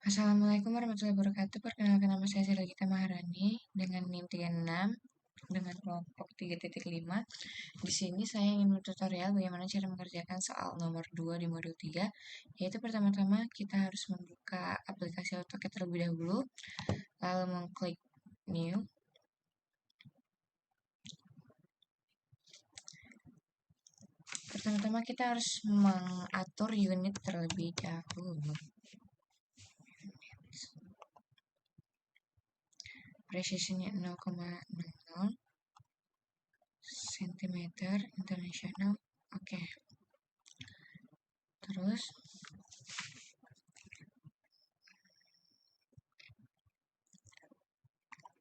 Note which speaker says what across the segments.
Speaker 1: Assalamualaikum warahmatullahi wabarakatuh. Perkenalkan nama saya Sila Gita Maharani dengan NIM 36 dengan kelompok 3.5. Di sini saya ingin tutorial bagaimana cara mengerjakan soal nomor 2 di modul 3, yaitu pertama-tama kita harus membuka aplikasi AutoCAD terlebih dahulu, lalu mengklik New. Pertama-tama kita harus mengatur unit terlebih dahulu. Precisionnya 0,00 cm internasional. Oke. Terus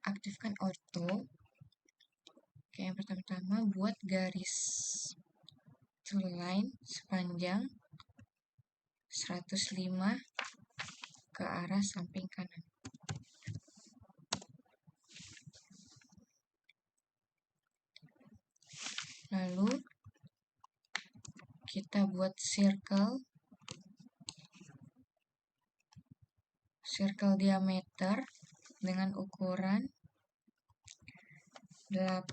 Speaker 1: aktifkan auto. Oke, yang pertama-tama buat garis line sepanjang 105 ke arah samping kanan. Lalu kita buat circle diameter dengan ukuran 8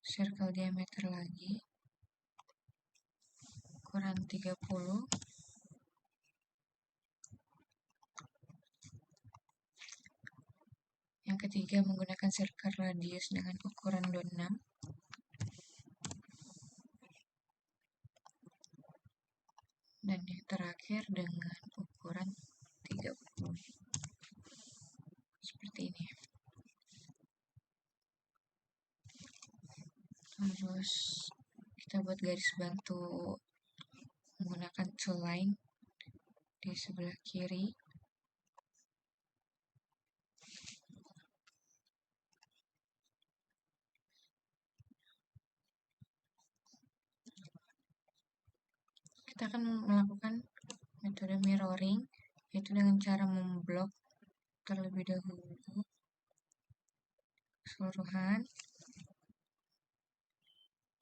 Speaker 1: circle diameter lagi ukuran 30. Yang ketiga menggunakan circle radius dengan ukuran 26. Dan yang terakhir dengan ukuran 30. Seperti ini. Terus kita buat garis bantu menggunakan two line di sebelah kiri. Kita akan melakukan metode mirroring, yaitu dengan cara memblok terlebih dahulu keseluruhan,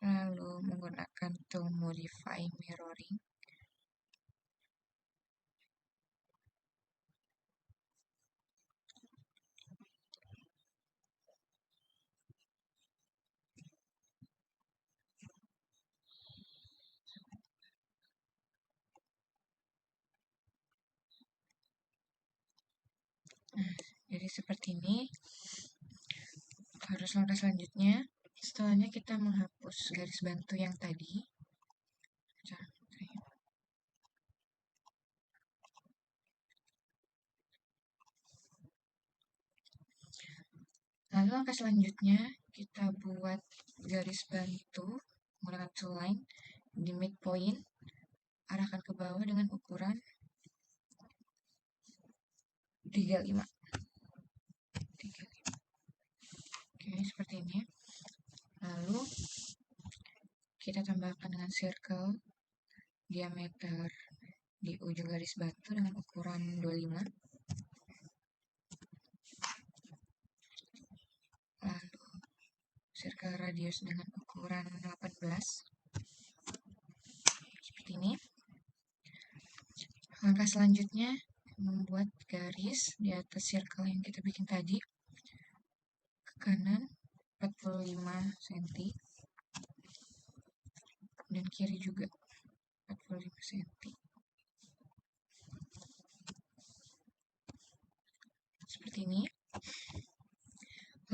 Speaker 1: lalu menggunakan tool modify mirroring. Nah, jadi seperti ini. Harus langkah selanjutnya, setelahnya kita menghapus garis bantu yang tadi. Lalu langkah selanjutnya kita buat garis bantu menggunakan two line di midpoint, arahkan ke bawah dengan ukuran 35. Oke, seperti ini. Lalu kita tambahkan dengan circle diameter di ujung garis bantu dengan ukuran 25. Lalu circle radius dengan ukuran 18. Seperti ini. Langkah selanjutnya membuat garis di atas circle yang kita bikin tadi ke kanan 45 cm dan kiri juga 45 cm. Seperti ini.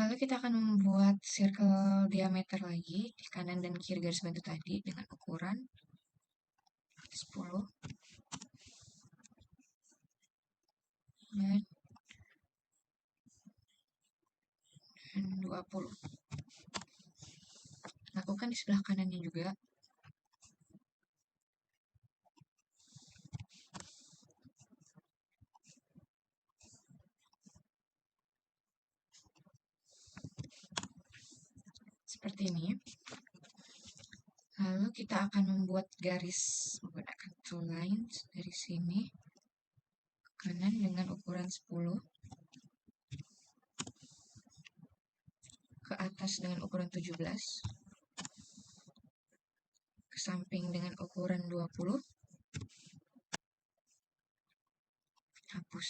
Speaker 1: Lalu kita akan membuat circle diameter lagi di kanan dan kiri garis bantu tadi dengan ukuran 10 dan 20. Lakukan di sebelah kanannya juga. Seperti ini. Lalu kita akan membuat garis menggunakan two lines dari sini ke kanan dengan ukuran 10, ke atas dengan ukuran 17, ke samping dengan ukuran 20, hapus.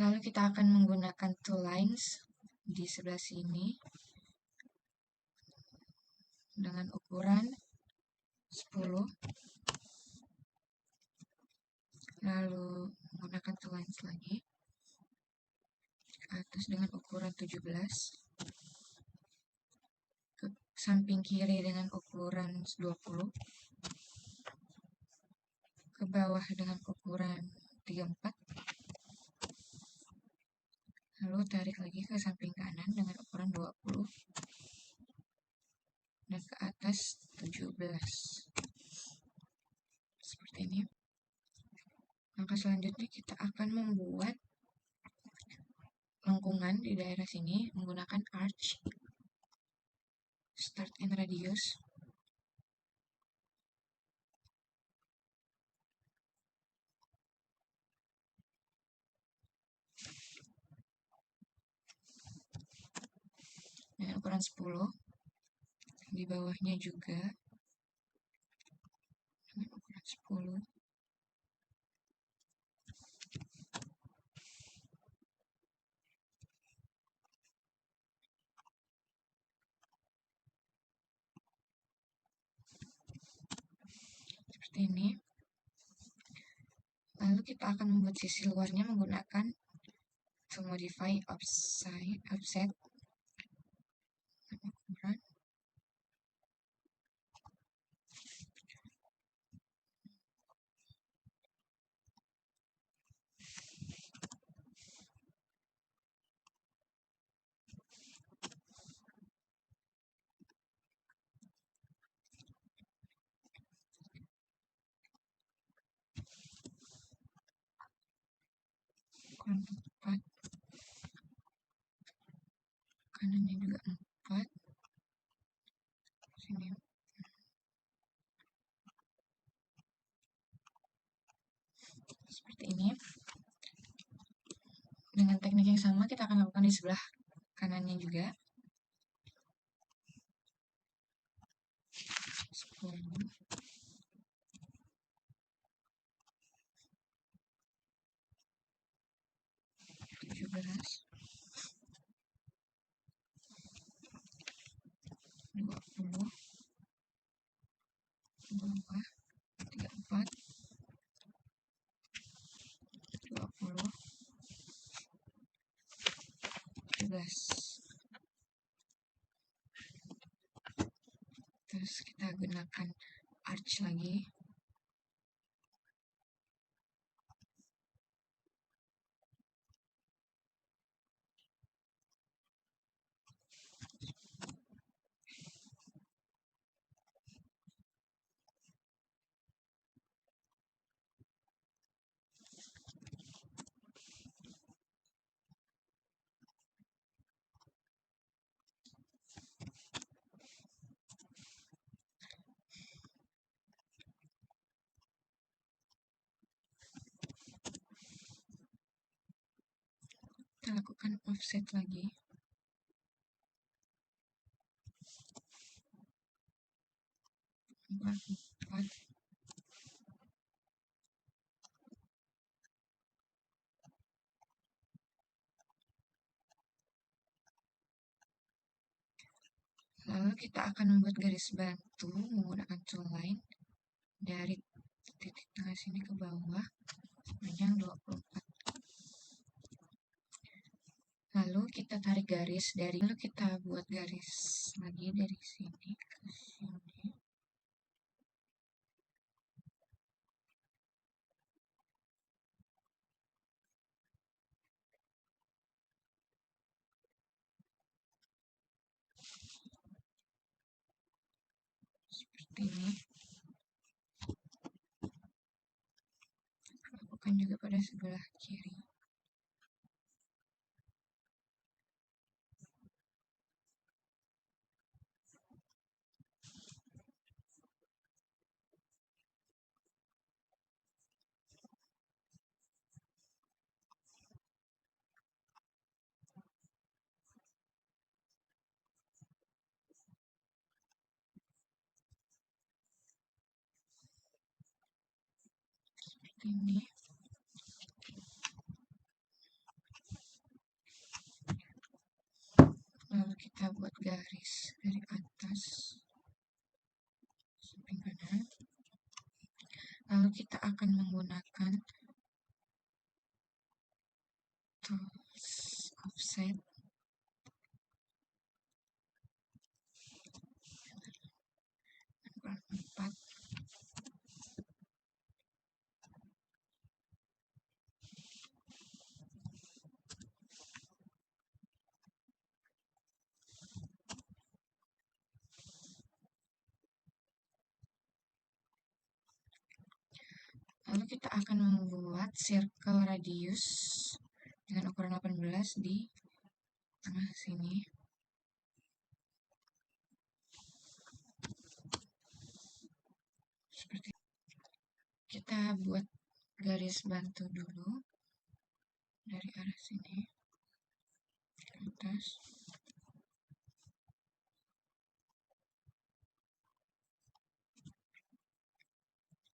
Speaker 1: Lalu kita akan menggunakan two lines di sebelah sini dengan ukuran 10, lalu menggunakan two lines lagi ke atas dengan ukuran 17, ke samping kiri dengan ukuran 20, ke bawah dengan ukuran 34, lalu tarik lagi ke samping kanan dengan ukuran 20, dan ke atas 17. Seperti ini. Langkah selanjutnya kita akan membuat lengkungan di daerah sini menggunakan arch, start and radius. Dengan ukuran 10, di bawahnya juga dengan ukuran 10. Seperti ini. Lalu kita akan membuat sisi luarnya menggunakan to modify offset ukuran. Ukuran 4, kanannya juga 4, sini. Seperti ini. Dengan teknik yang sama kita akan lakukan di sebelah kanannya juga. 10, 17, 20, bawah 34, 20, 17. Terus kita gunakan arch lagi. Kita lakukan offset lagi. Empat. Lalu kita akan membuat garis bantu menggunakan tool line dari titik tengah sini ke bawah sepanjang 24. Lalu kita tarik garis lalu kita buat garis lagi dari sini ke sini. Seperti ini. Lakukan juga pada sebelah kiri. seperti ini. Lalu kita buat garis dari atas samping kanan. Lalu kita akan menggunakan tools offset ukuran 4. Lalu kita akan membuat circle radius dengan ukuran 18 di tengah sini. Seperti kita buat garis bantu dulu dari arah sini ke atas.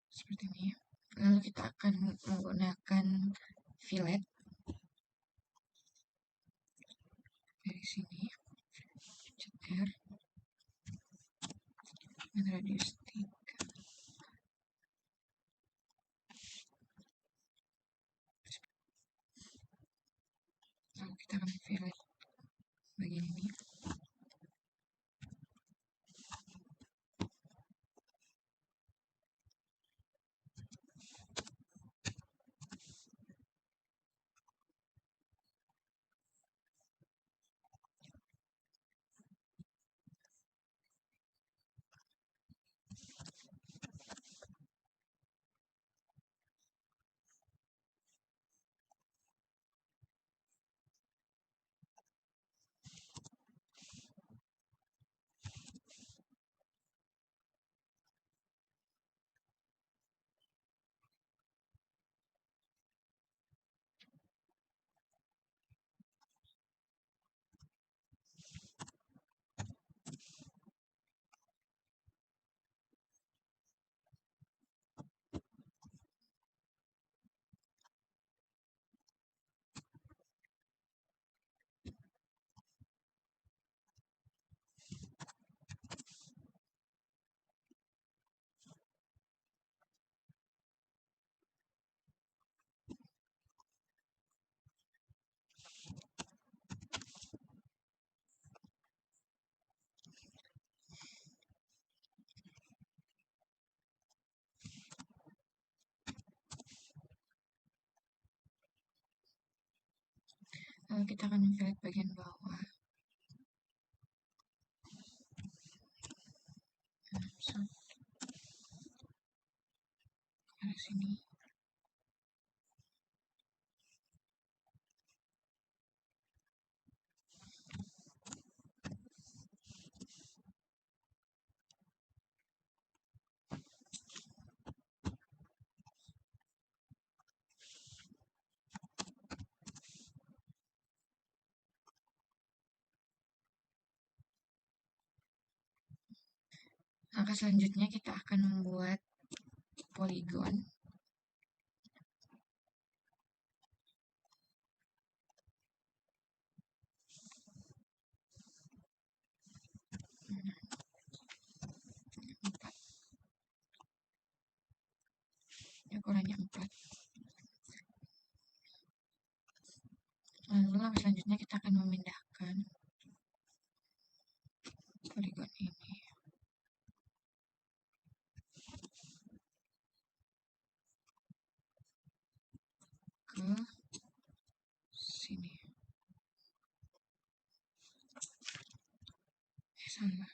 Speaker 1: Seperti ini. Lalu kita akan menggunakan fillet dari sini, cetar dengan radius 3. Lalu kita akan fillet bagian ini. Lalu kita akan fillet bagian bawah. So, ke arah sini. Langkah selanjutnya kita akan membuat poligon. Ukurannya 4. Lalu langkah selanjutnya kita akan memindahkan poligon ini ke sini. Salah.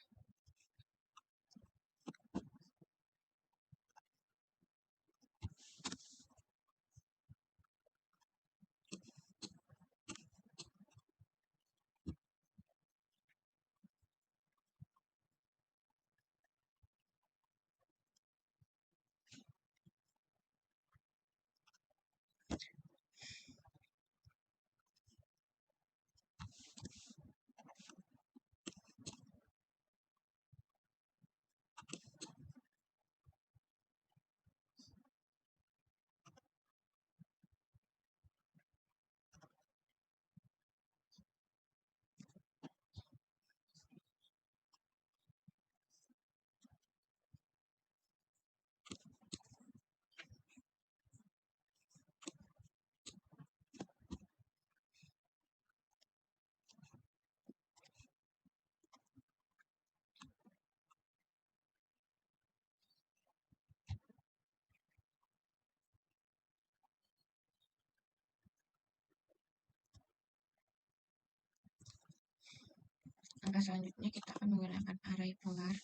Speaker 1: Langkah selanjutnya kita akan menggunakan array polar.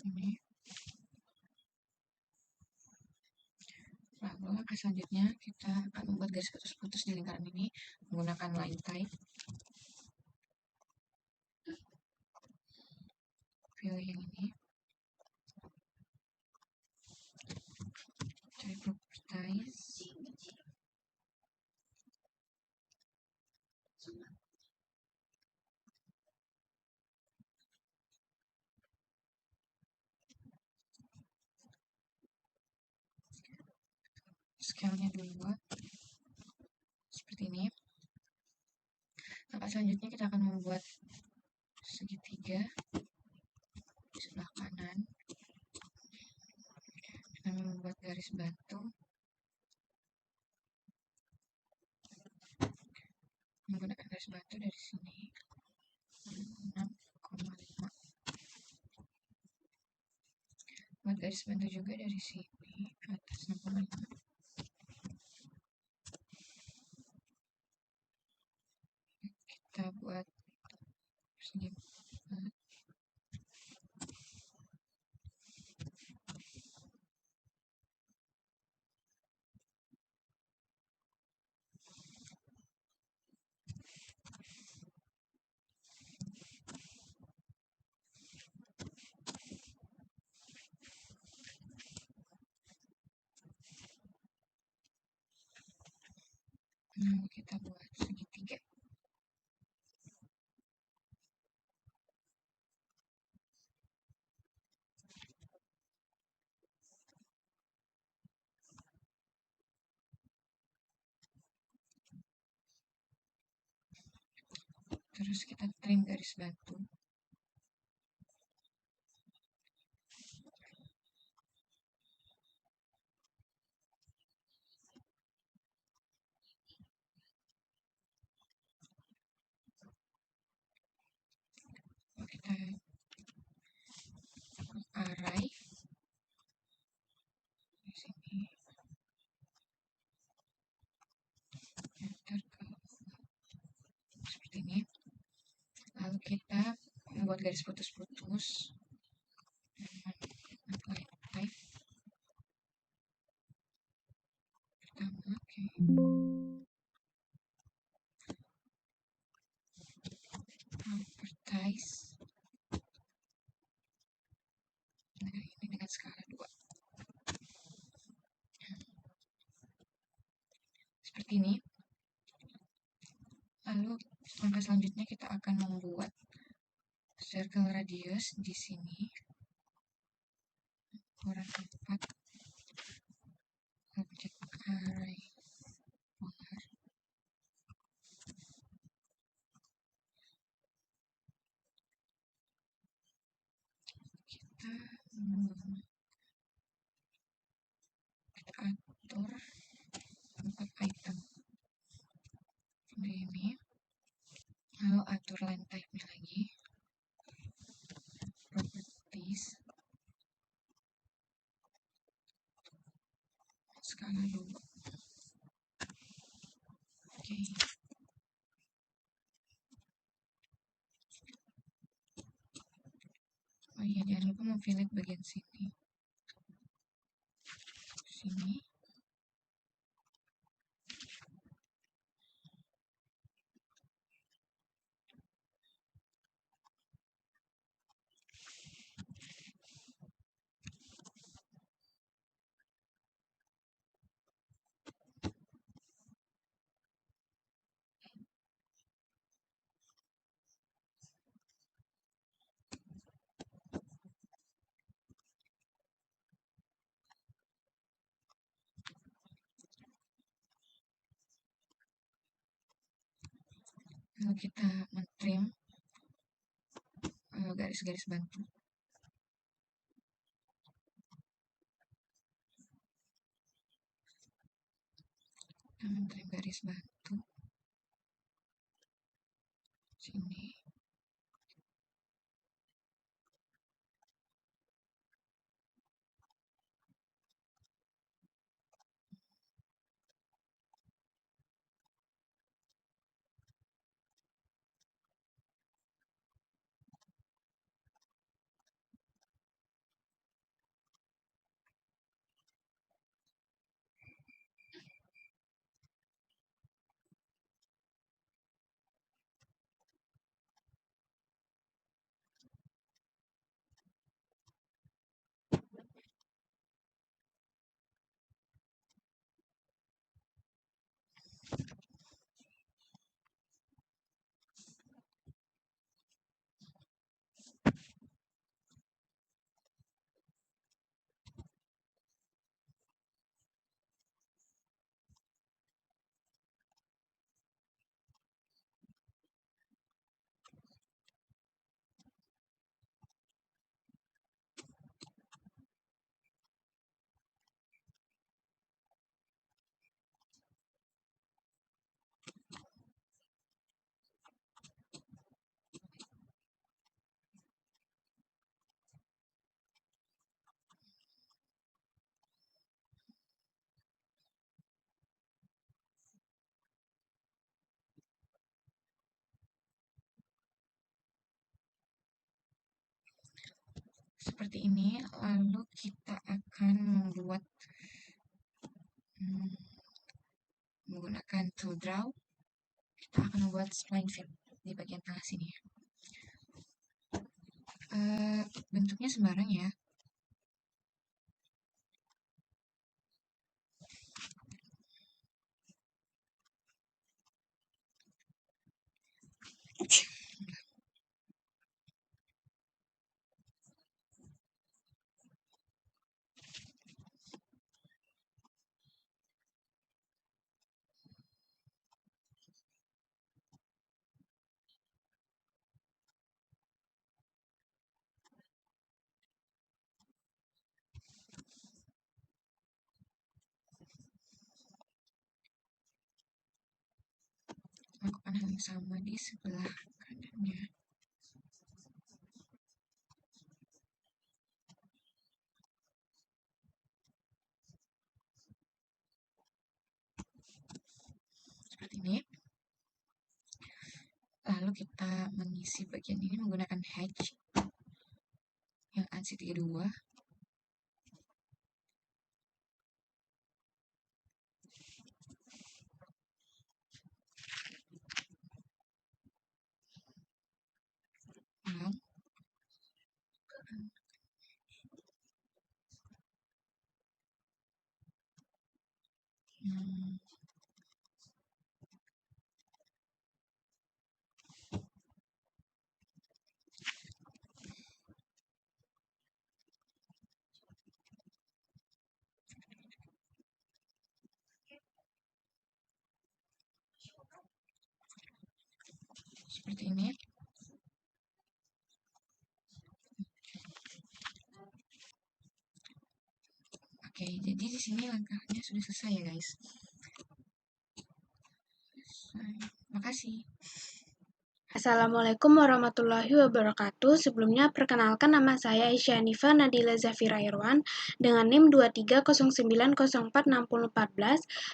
Speaker 1: Ini. Lalu langkah selanjutnya kita akan membuat garis putus-putus di lingkaran ini menggunakan line type. Pilih yang ini. Cari properties. Scale-nya 2 seperti ini. Langkah selanjutnya kita akan membuat segitiga di sebelah kanan. Kita membuat garis batu menggunakan garis batu dari sini 6,5. Buat garis batu juga dari sini ke atas 6,5. Kita buat segi 4. Nah, kita buat segitiga. Terus kita trim garis batu. Kita array di sini. Enter ke seperti ini. Lalu kita membuat garis putus-putus dengan line type. Pertama, properties. Nah, ini dengan skala 2. Seperti ini. Lalu langkah selanjutnya kita akan membuat circle radius di sini ukuran 4. Objek array polar. Kita atur 4 item seperti ini. Lalu atur line type-nya lagi. Properties. Skala 2. Oke. Oh iya, jangan lupa memfillet bagian sini. Sini. Lalu kita mentrim garis-garis bantu. Kita mentrim garis bantu sini. Seperti ini, lalu kita akan membuat menggunakan tool draw. Kita akan membuat spline fit di bagian tengah sini. Bentuknya sembarang ya. Lakukan hal yang sama di sebelah kanannya. Seperti ini. Lalu kita mengisi bagian ini menggunakan hatch yang ANSI 32. Seperti ini. Oke, jadi di sini langkahnya sudah selesai ya guys. Makasih.
Speaker 2: Assalamualaikum warahmatullahi wabarakatuh. Sebelumnya perkenalkan nama saya Aisyah Nifa Nadila Zafira Irwan dengan NIM 2309046014,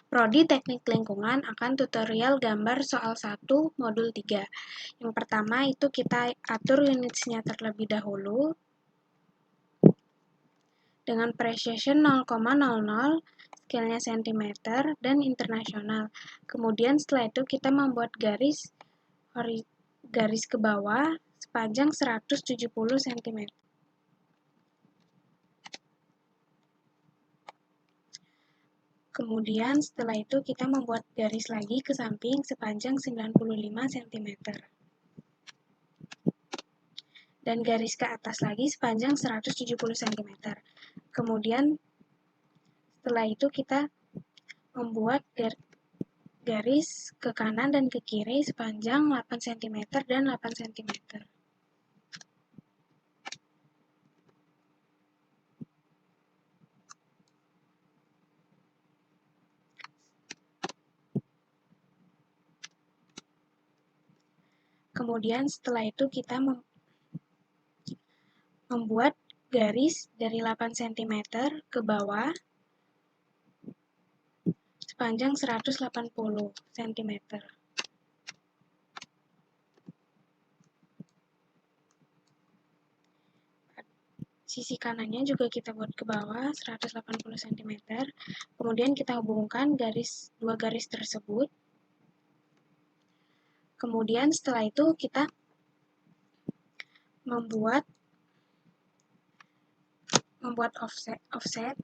Speaker 2: Prodi Teknik Lingkungan, akan tutorial gambar soal 1 modul 3. Yang pertama itu kita atur unitsnya terlebih dahulu dengan precision 0,00, scale-nya cm dan internasional. Kemudian setelah itu kita membuat garis ke bawah sepanjang 170 cm. Kemudian setelah itu kita membuat garis lagi ke samping sepanjang 95 cm. Dan garis ke atas lagi sepanjang 170 cm. Kemudian setelah itu kita membuat garis ke kanan dan ke kiri sepanjang 8 cm dan 8 cm. Kemudian setelah itu kita membuat garis dari 8 cm ke bawah sepanjang 180 cm. Sisi kanannya juga kita buat ke bawah 180 cm. Kemudian kita hubungkan dua garis tersebut. Kemudian setelah itu kita membuat offset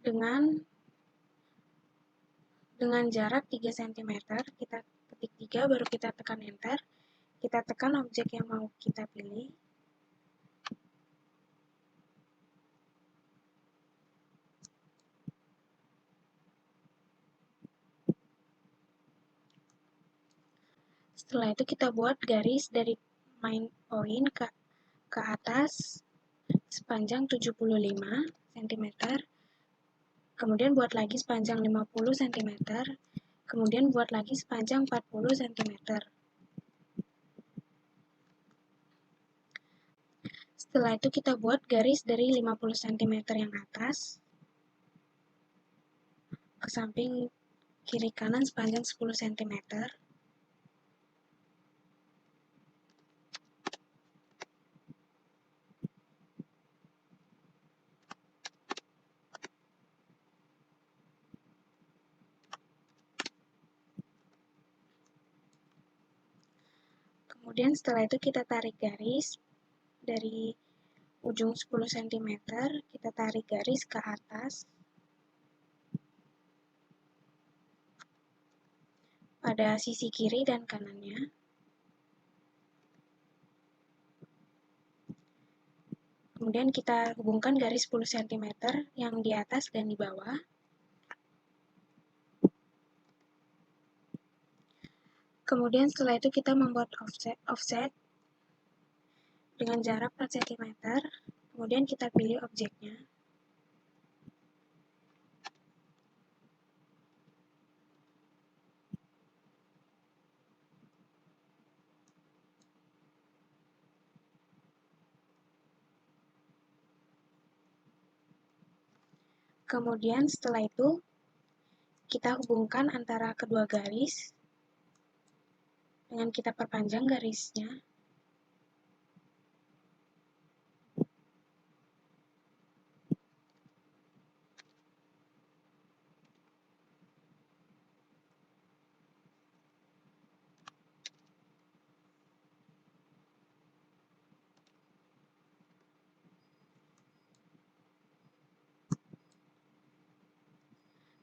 Speaker 2: dengan jarak 3 cm. Kita ketik 3, baru kita tekan enter. Kita tekan objek yang mau kita pilih. Setelah itu kita buat garis dari main point ke atas sepanjang 75 cm. Kemudian buat lagi sepanjang 50 cm. Kemudian buat lagi sepanjang 40 cm. Setelah itu kita buat garis dari 50 cm yang atas ke samping kiri kanan sepanjang 10 cm. Kemudian setelah itu kita tarik garis dari ujung 10 cm, kita tarik garis ke atas pada sisi kiri dan kanannya. Kemudian kita hubungkan garis 10 cm yang di atas dan di bawah. Kemudian setelah itu kita membuat offset dengan jarak 4 cm. Kemudian kita pilih objeknya. Kemudian setelah itu kita hubungkan antara kedua garis dengan kita perpanjang garisnya.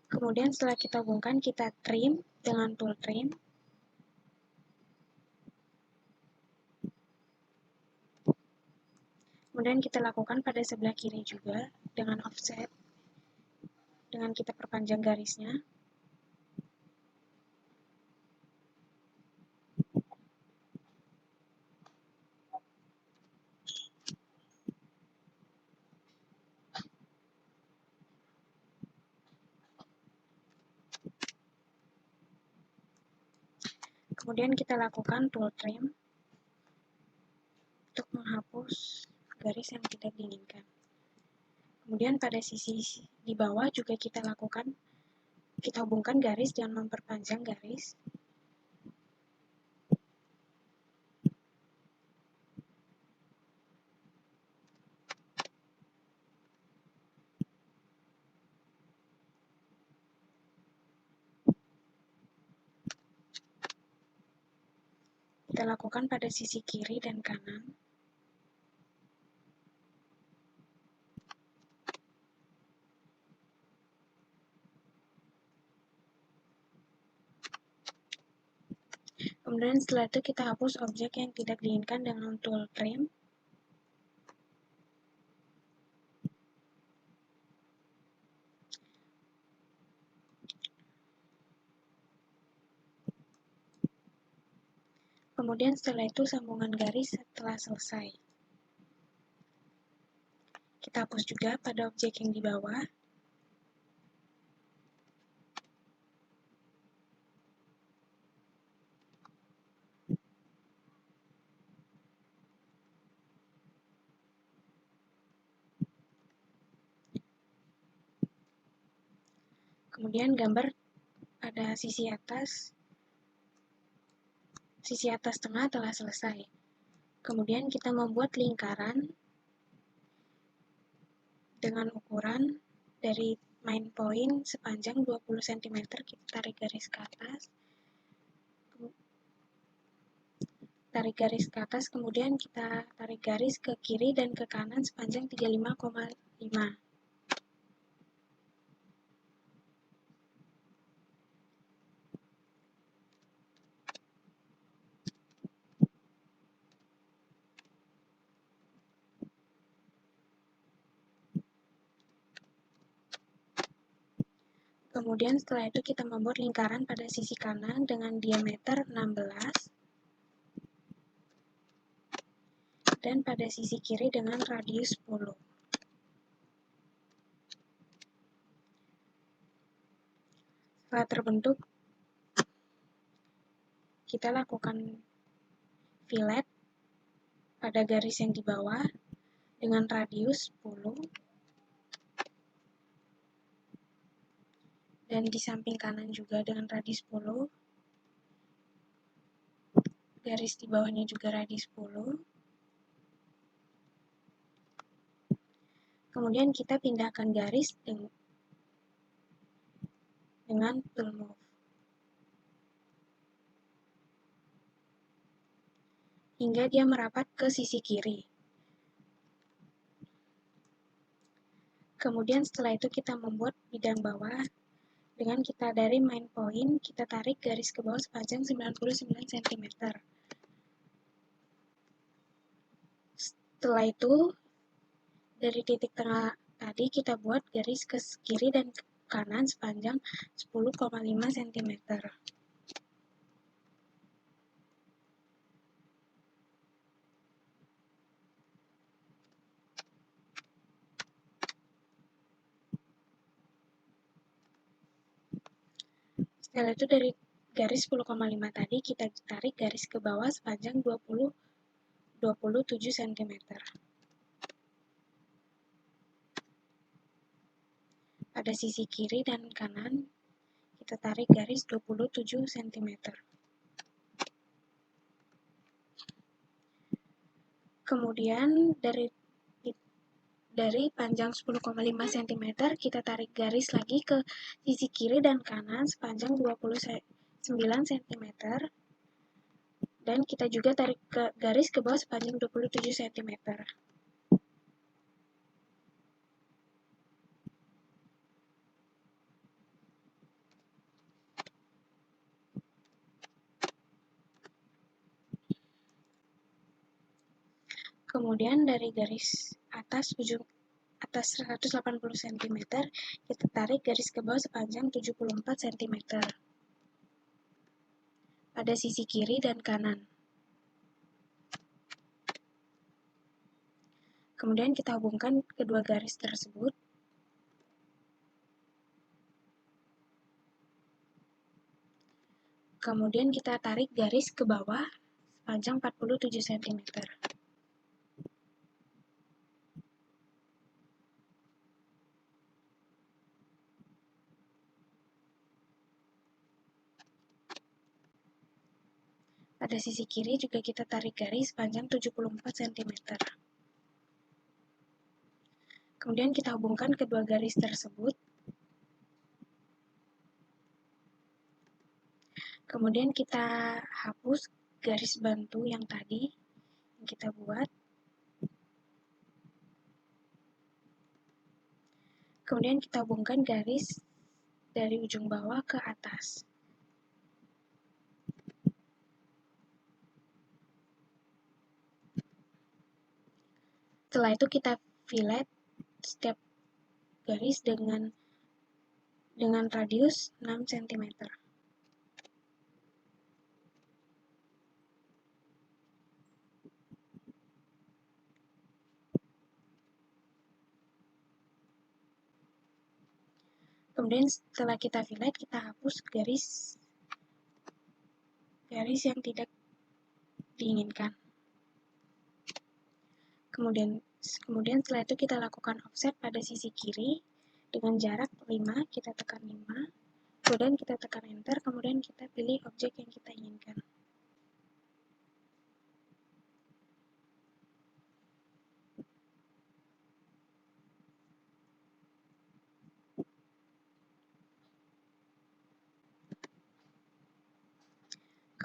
Speaker 2: Kemudian setelah kita hubungkan, kita trim dengan tool trim. Kemudian kita lakukan pada sebelah kiri juga dengan offset, dengan kita perpanjang garisnya. Kemudian kita lakukan tool trim untuk menghapus garis yang tidak diinginkan. Kemudian pada sisi di bawah juga kita hubungkan garis dan memperpanjang garis. Kita lakukan pada sisi kiri dan kanan. Kemudian setelah itu kita hapus objek yang tidak diinginkan dengan tool trim. Kemudian setelah itu sambungan garis setelah selesai. Kita hapus juga pada objek yang di bawah. Kemudian gambar pada sisi atas tengah telah selesai. Kemudian kita membuat lingkaran dengan ukuran dari main point sepanjang 20 cm, kita tarik garis ke atas. Kemudian kita tarik garis ke kiri dan ke kanan sepanjang 35,5. Kemudian setelah itu kita membuat lingkaran pada sisi kanan dengan diameter 16 dan pada sisi kiri dengan radius 10. Setelah terbentuk, kita lakukan fillet pada garis yang di bawah dengan radius 10 dan di samping kanan juga dengan radius 10. Garis di bawahnya juga radius 10. Kemudian kita pindahkan garis dengan tool move. Hingga dia merapat ke sisi kiri. Kemudian setelah itu kita membuat bidang bawah dengan kita dari main point, kita tarik garis ke bawah sepanjang 99 cm. Setelah itu, dari titik tengah tadi kita buat garis ke kiri dan ke kanan sepanjang 10,5 cm. Setelah itu dari garis 10,5 tadi kita tarik garis ke bawah sepanjang 27 cm. Pada sisi kiri dan kanan kita tarik garis 27 cm. Kemudian dari panjang 10,5 cm kita tarik garis lagi ke sisi kiri dan kanan sepanjang 29 cm. Dan kita juga tarik garis ke bawah sepanjang 27 cm. Kemudian dari garis atas 180 cm, kita tarik garis ke bawah sepanjang 74 cm. Pada sisi kiri dan kanan. Kemudian kita hubungkan kedua garis tersebut. Kemudian kita tarik garis ke bawah sepanjang 47 cm. Pada sisi kiri juga kita tarik garis sepanjang 74 cm. Kemudian kita hubungkan kedua garis tersebut. Kemudian kita hapus garis bantu yang tadi yang kita buat. Kemudian kita hubungkan garis dari ujung bawah ke atas. Setelah itu kita fillet setiap garis dengan radius 6 cm. Kemudian setelah kita fillet, kita hapus garis yang tidak diinginkan. Kemudian setelah itu kita lakukan offset pada sisi kiri dengan jarak 5, kita tekan 5, kemudian kita tekan enter, kemudian kita pilih objek yang kita inginkan.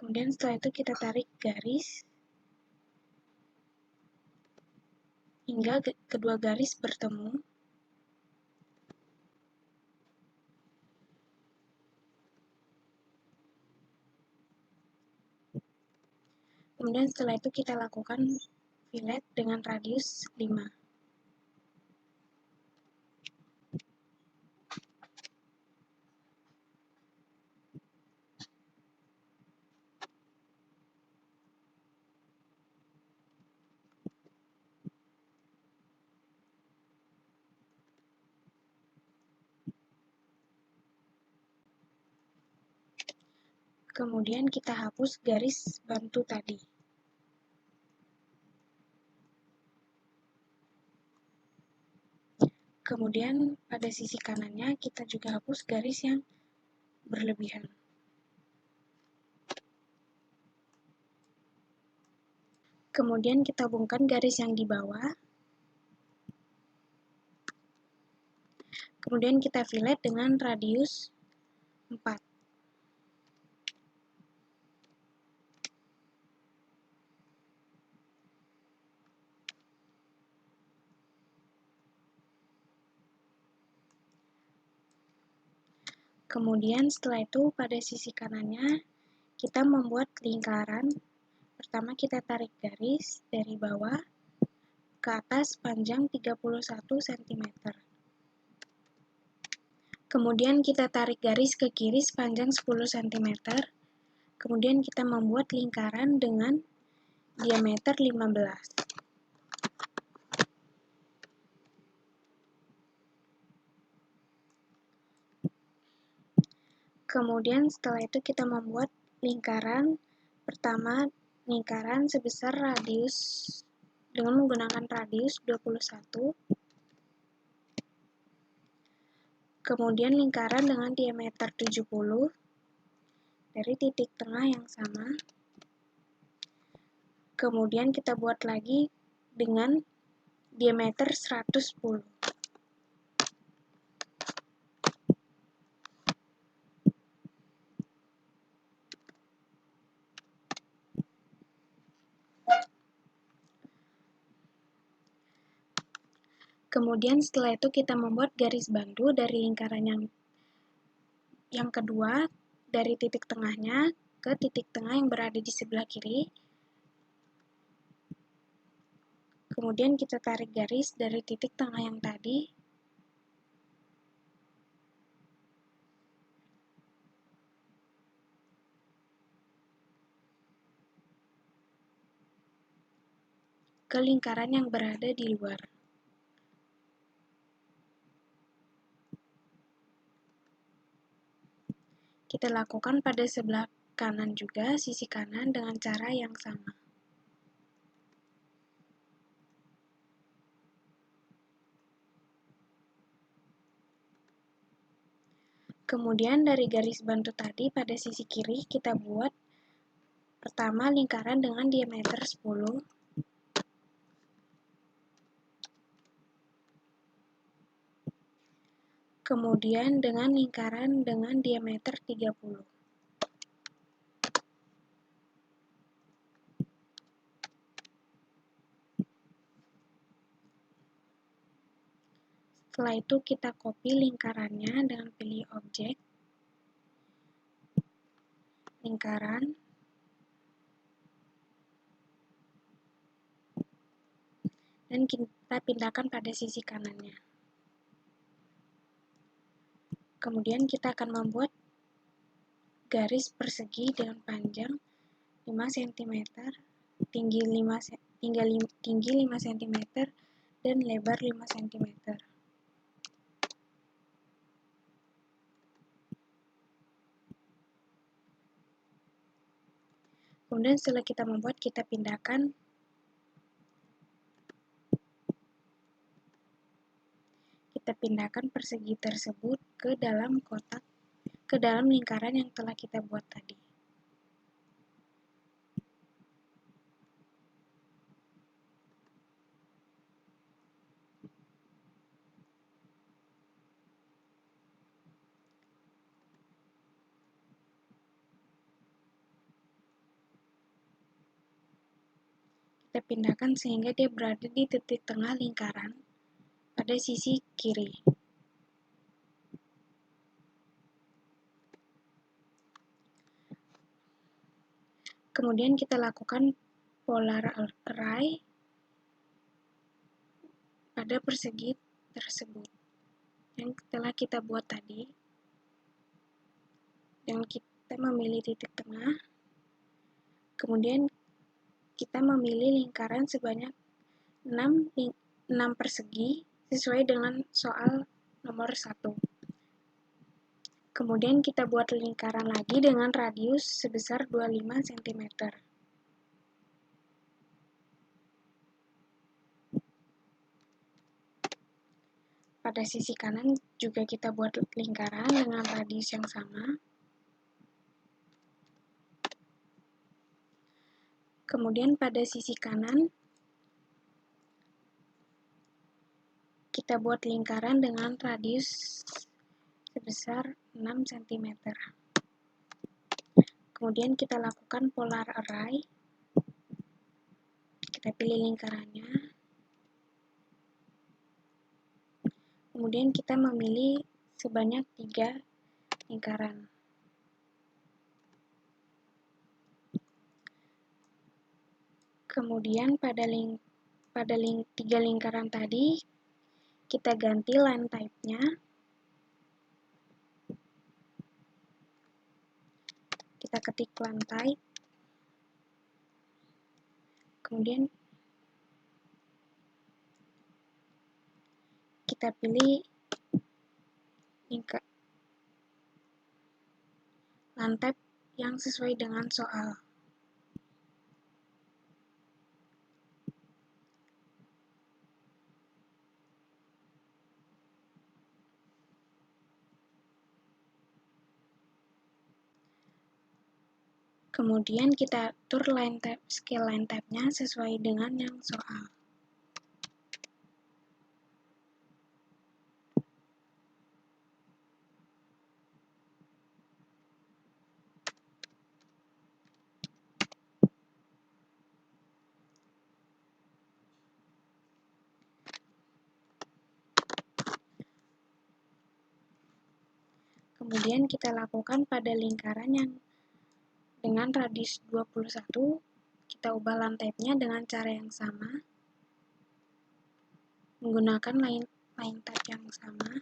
Speaker 2: Kemudian setelah itu kita tarik garis hingga kedua garis bertemu. Kemudian setelah itu kita lakukan fillet dengan radius 5. Kemudian kita hapus garis bantu tadi. Kemudian pada sisi kanannya kita juga hapus garis yang berlebihan. Kemudian kita hubungkan garis yang di bawah. Kemudian kita fillet dengan radius 4. Kemudian setelah itu pada sisi kanannya kita membuat lingkaran. Pertama kita tarik garis dari bawah ke atas panjang 31 cm. Kemudian kita tarik garis ke kiri sepanjang 10 cm. Kemudian kita membuat lingkaran dengan diameter 15. Kemudian setelah itu kita membuat lingkaran. Pertama, lingkaran sebesar radius dengan menggunakan radius 21. Kemudian lingkaran dengan diameter 70 dari titik tengah yang sama. Kemudian kita buat lagi dengan diameter 110. Kemudian setelah itu kita membuat garis bantu dari lingkaran yang kedua, dari titik tengahnya ke titik tengah yang berada di sebelah kiri. Kemudian kita tarik garis dari titik tengah yang tadi. Ke lingkaran yang berada di luar. Kita lakukan pada sebelah kanan juga, sisi kanan dengan cara yang sama. Kemudian dari garis bantu tadi pada sisi kiri kita buat pertama lingkaran dengan diameter 10. Kemudian dengan lingkaran dengan diameter 30. Setelah itu kita copy lingkarannya dengan pilih objek, lingkaran, dan kita pindahkan pada sisi kanannya. Kemudian kita akan membuat garis persegi dengan panjang 5 cm, tinggi 5 cm, dan lebar 5 cm. Kemudian setelah kita membuat, kita pindahkan persegi tersebut ke dalam lingkaran yang telah kita buat tadi. Kita pindahkan sehingga dia berada di titik tengah lingkaran pada sisi kiri. Kemudian kita lakukan polar array pada persegi tersebut yang telah kita buat tadi. Dan kita memilih titik tengah. Kemudian kita memilih lingkaran sebanyak 6 persegi sesuai dengan soal nomor 1. Kemudian kita buat lingkaran lagi dengan radius sebesar 25 cm. Pada sisi kanan juga kita buat lingkaran dengan radius yang sama. Kemudian pada sisi kanan kita buat lingkaran dengan radius sebesar 6 cm. Kemudian kita lakukan polar array. Kita pilih lingkarannya. Kemudian kita memilih sebanyak 3 lingkaran. Kemudian pada 3 lingkaran tadi kita ganti line type-nya. Kita ketik line type. Kemudian kita pilih line type yang sesuai dengan soal. Kemudian kita atur scale line type-nya sesuai dengan yang soal. Kemudian kita lakukan pada lingkaran yang dengan radius 21, kita ubah line type-nya dengan cara yang sama. Menggunakan line type yang sama,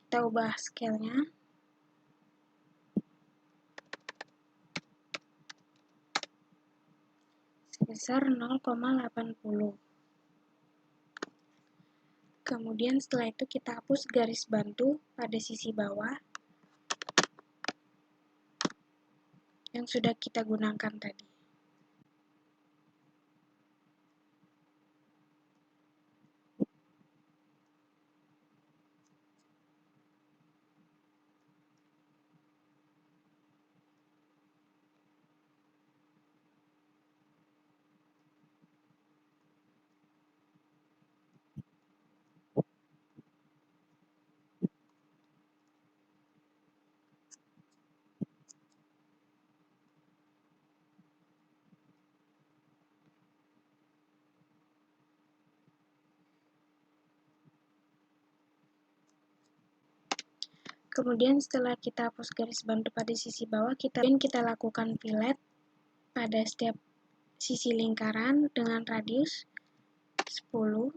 Speaker 2: kita ubah scale-nya. Sebesar 0,80. Kemudian setelah itu kita hapus garis bantu pada sisi bawah yang sudah kita gunakan tadi. Kemudian setelah kita hapus garis bantu pada sisi bawah, kita lakukan fillet pada setiap sisi lingkaran dengan radius 10.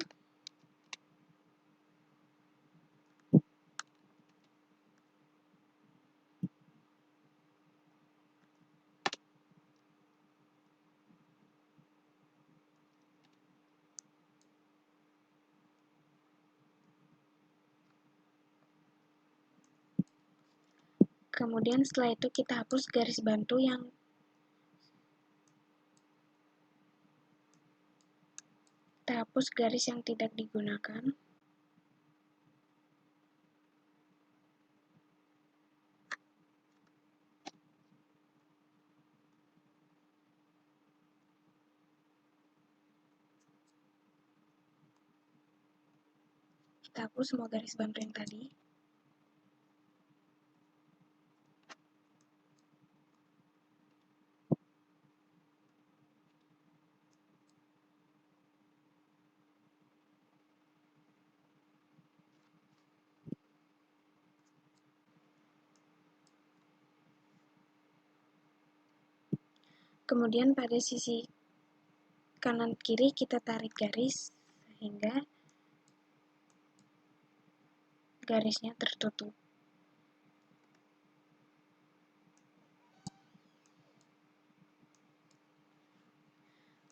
Speaker 2: Kemudian setelah itu kita hapus garis bantu yang kita hapus garis yang tidak digunakan. Kita hapus semua garis bantu yang tadi. Kemudian pada sisi kanan kiri kita tarik garis sehingga garisnya tertutup.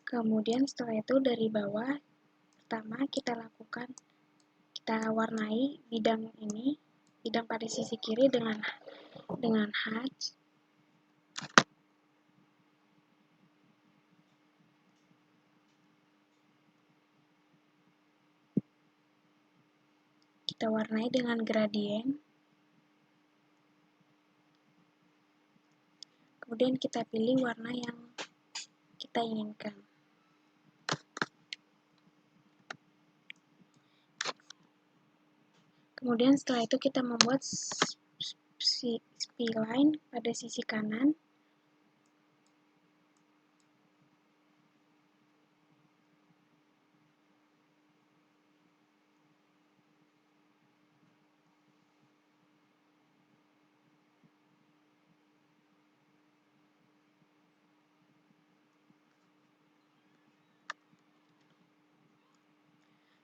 Speaker 2: Kemudian setelah itu dari bawah, pertama kita warnai bidang ini, bidang pada sisi kiri dengan hatch. Kita warnai dengan gradien. Kemudian kita pilih warna yang kita inginkan. Kemudian setelah itu kita membuat spline pada sisi kanan.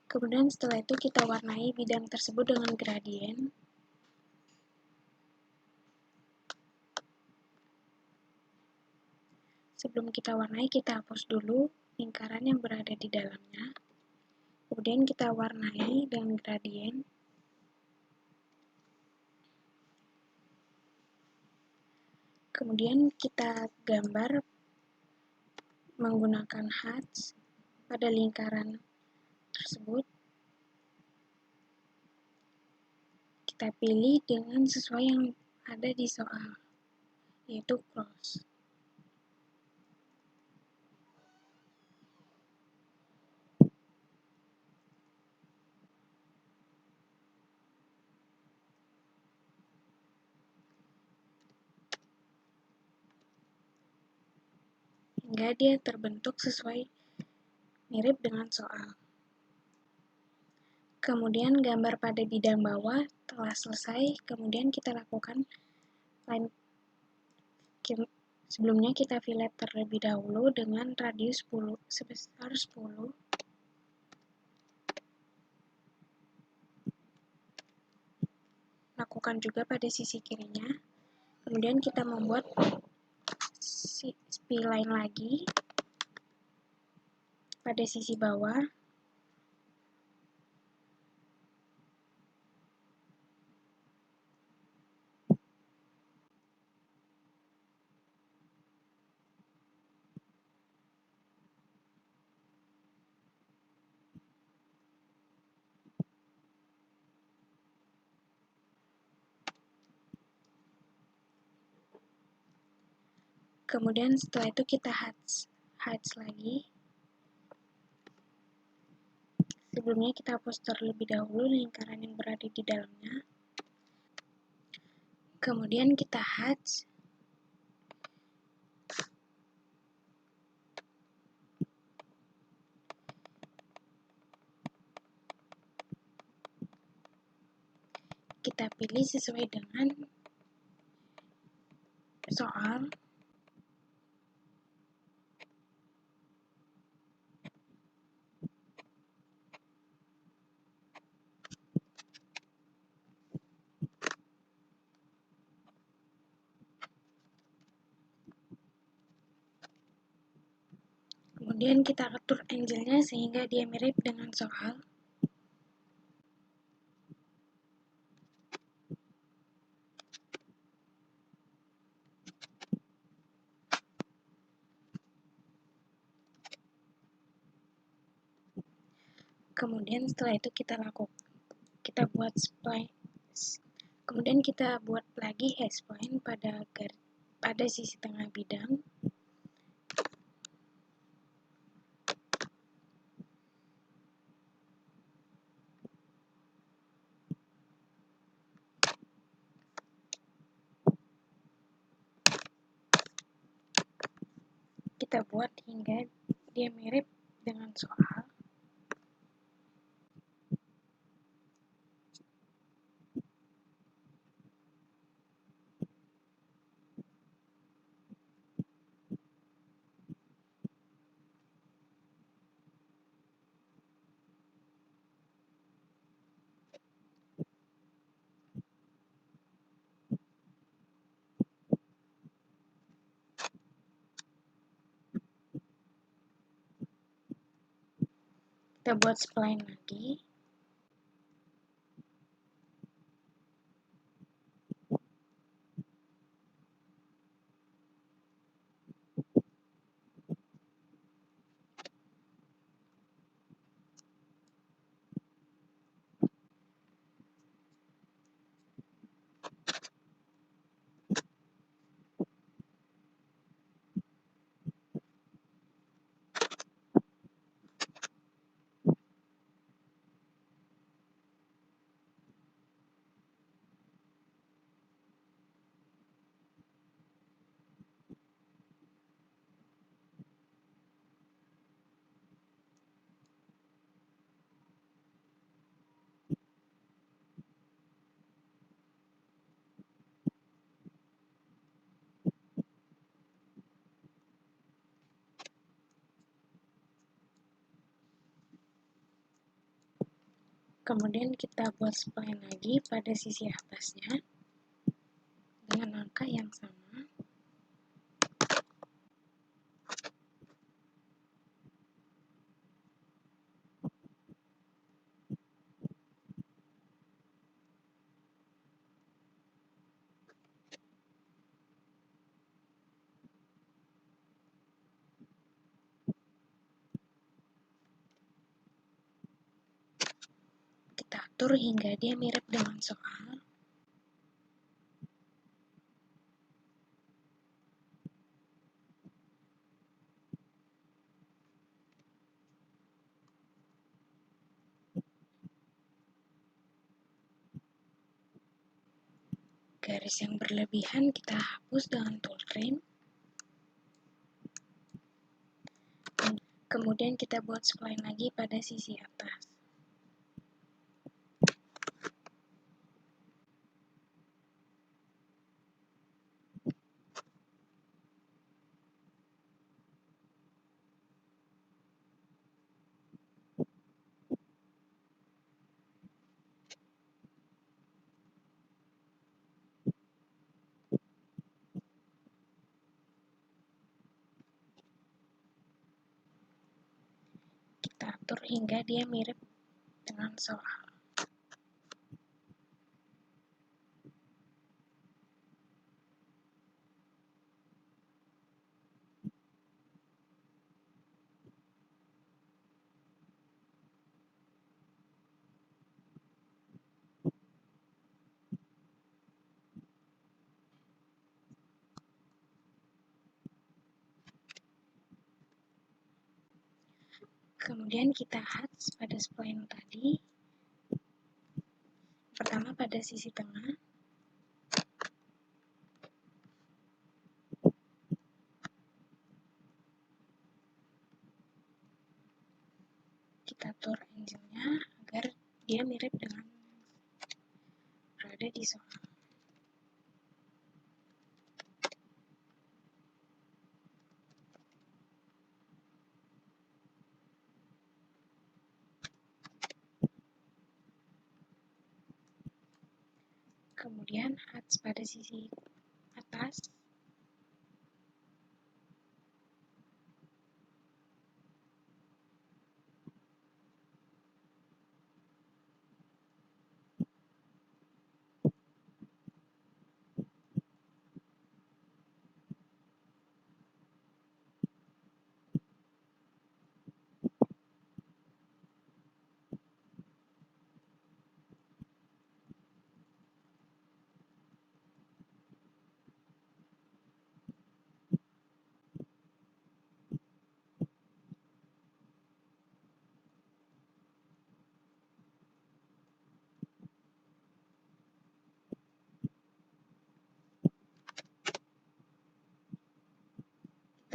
Speaker 2: Kemudian setelah itu kita warnai bidang tersebut dengan gradien. Sebelum kita warnai, kita hapus dulu lingkaran yang berada di dalamnya. Kemudian kita warnai dengan gradien. Kemudian kita gambar menggunakan hatch pada lingkaran tersebut. Kita pilih dengan sesuai yang ada di soal, yaitu cross. Hingga dia terbentuk sesuai mirip dengan soal. Kemudian gambar pada bidang bawah telah selesai. Kemudian kita lakukan sebelumnya kita fillet terlebih dahulu dengan radius sebesar 10. Lakukan juga pada sisi kirinya. Kemudian kita membuat spline lagi pada sisi bawah. Kemudian setelah itu kita hatch lagi. Sebelumnya kita hapus terlebih dahulu lingkaran yang berada di dalamnya. Kemudian kita hatch. Kita pilih sesuai dengan soal. Kemudian kita atur angle-nya sehingga dia mirip dengan soal. Kemudian setelah itu kita buat spline. Kemudian kita buat lagi hash point pada sisi tengah bidang. Kita buat hingga dia mirip dengan soal. Kita buat spline lagi. Kemudian kita buat spline lagi pada sisi atasnya dengan angka yang sama. Kita atur hingga dia mirip dengan soal. Garis yang berlebihan kita hapus dengan toolframe. Kemudian kita buat spline lagi pada sisi atas. Kita atur hingga dia mirip dengan soal. Kemudian kita hatch pada spline tadi. Pertama pada sisi tengah. Kita atur angle-nya agar dia mirip dengan berada di soal. Kemudian hatch pada sisi atas.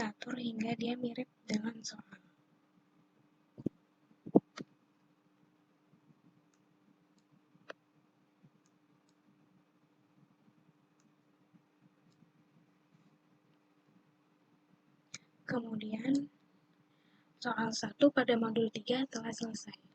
Speaker 2: kita atur hingga dia mirip dengan soal. Kemudian, soal 1 pada modul 3 telah selesai.